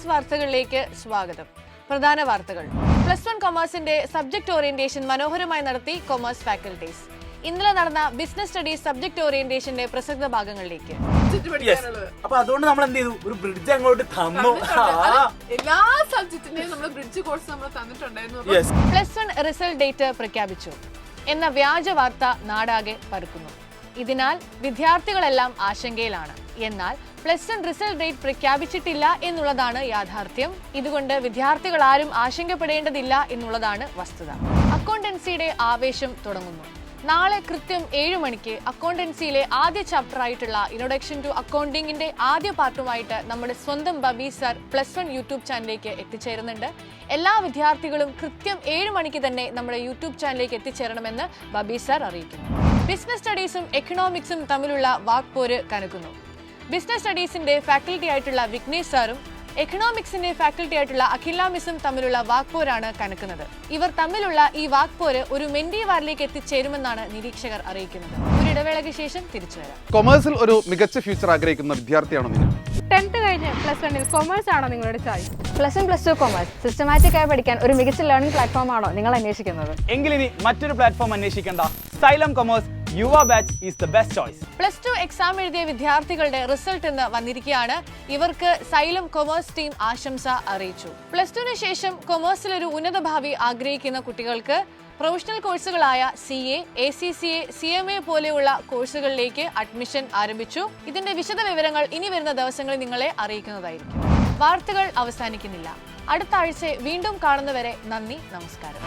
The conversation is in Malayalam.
കൊമേഴ്സ് വാർത്തകളിലേക്ക് സ്വാഗതം. പ്രധാന വാർത്തകൾ. +1 കൊമേഴ്സിന്റെ സബ്ജക്ട് ഓറിയന്റേഷൻ മനോഹരമായി നടത്തി കൊമേഴ്സ് ഫാക്കൽറ്റീസ്. ഇന്നലെ നടന്ന ബിസിനസ് സ്റ്റഡീസ് സബ്ജക്ട് ഓറിയന്റേഷന്റെ പ്രസക്ത ഭാഗങ്ങളിലേക്ക്. അപ്പൊ അതുകൊണ്ട് നമ്മൾ എന്ത് ചെയ്തു? ഒരു ബ്രിഡ്ജ് അങ്ങോട്ട് തന്നു. എല്ലാ സബ്ജക്റ്റിന്റെയും നമ്മൾ ബ്രിഡ്ജ് കോഴ്സ് നമ്മൾ തന്നിട്ടുണ്ടായിരുന്നു. +1 റിസൾട്ട് ഡേറ്റ് പ്രഖ്യാപിച്ചു എന്ന വ്യാജ വാർത്ത നാടാകെ പരക്കുന്നു. ഇതിനാൽ വിദ്യാർത്ഥികളെല്ലാം ആശങ്കയിലാണ്. എന്നാൽ +1 റിസൾട്ട് ഡേറ്റ് പ്രഖ്യാപിച്ചിട്ടില്ല എന്നുള്ളതാണ് യാഥാർത്ഥ്യം. ഇതുകൊണ്ട് വിദ്യാർത്ഥികൾ ആരും ആശങ്കപ്പെടേണ്ടതില്ല എന്നുള്ളതാണ് വസ്തുത. അക്കൗണ്ടൻസിയുടെ ആവേശം തുടങ്ങുന്നു. നാളെ കൃത്യം 7 മണിക്ക് അക്കൗണ്ടൻസിയിലെ ആദ്യ ചാപ്റ്റർ ആയിട്ടുള്ള ഇൻട്രൊഡക്ഷൻ ടു അക്കൗണ്ടിങ്ങിന്റെ ആദ്യ പാർട്ടുമായിട്ട് നമ്മുടെ സ്വന്തം ബബി സാർ +1 യൂട്യൂബ് ചാനലിലേക്ക് എത്തിച്ചേരുന്നുണ്ട്. എല്ലാ വിദ്യാർത്ഥികളും കൃത്യം 7 മണിക്ക് തന്നെ നമ്മുടെ യൂട്യൂബ് ചാനലിലേക്ക് എത്തിച്ചേരണമെന്ന് ബബി സാർ അറിയിക്കുന്നു. ബിസിനസ് സ്റ്റഡീസും എക്കണോമിക്സും തമ്മിലുള്ള വാക്പോര് കനക്കുന്നു. ബിസിനസ് സ്റ്റഡീസിന്റെ ഫാക്കൽറ്റി ആയിട്ടുള്ള വിഘ്നേഷ് സാറും എക്കണോമിക്സിന്റെ ഫാക്കൽറ്റി ആയിട്ടുള്ള അഖില മിസ്സും തമ്മിലുള്ള വാക്പോരാണ് കനക്കുന്നത്. ഇവർ തമ്മിലുള്ള ഈ വാക്പോര് ഒരു മെന്റി വാറിലേക്ക് എത്തിച്ചേരുമെന്നാണ് നിരീക്ഷകർ അറിയിക്കുന്നത്. ഒരു ഇടവേളയ്ക്ക് ശേഷം തിരിച്ചു വരാം. കൊമേഴ്സിൽ ഒരു മികച്ച ഫ്യൂച്ചർ ആഗ്രഹിക്കുന്ന വിദ്യാർത്ഥിയാണോ നിങ്ങൾ? 10th കഴിഞ്ഞ് +1 കൊമേഴ്സ് ആണോ നിങ്ങളുടെ ചോയ്സ്? +1 +2 കൊമേഴ്സ് സിസ്റ്റമാറ്റിക് ആയി പഠിക്കാൻ ഒരു മികച്ച ലേണിംഗ് പ്ലാറ്റ്ഫോം ആണോ നിങ്ങൾ അന്വേഷിക്കുന്നത്? എങ്കിലിനി മറ്റൊരു പ്ലാറ്റ്ഫോം അന്വേഷിക്കേണ്ട. സൈലം കൊമേഴ്സ് യുവ batch is the best choice. +2 exam എഴുതിയ വിദ്യാർത്ഥികളുടെ റിസൾട്ട് ഇന്ന് വന്നിരിക്കുകയാണ്. ഇവർക്ക് സൈലം കൊമേഴ്സ് ടീം ആശംസ അറിയിച്ചു. +2 ശേഷം കൊമേഴ്സിൽ ഒരു ഉന്നത ഭാവി ആഗ്രഹിക്കുന്ന കുട്ടികൾക്ക് പ്രൊഫഷണൽ കോഴ്സുകളായ CA, ACCA, CMA പോലെയുള്ള കോഴ്സുകളിലേക്ക് അഡ്മിഷൻ ആരംഭിച്ചു. ഇതിന്റെ വിശദ വിവരങ്ങൾ ഇനി വരുന്ന ദിവസങ്ങളിൽ നിങ്ങളെ അറിയിക്കുന്നതായിരിക്കും. വാർത്തകൾ അവസാനിക്കുന്നില്ല. അടുത്ത ആഴ്ച വീണ്ടും കാണുന്നവരെ നന്ദി, നമസ്കാരം.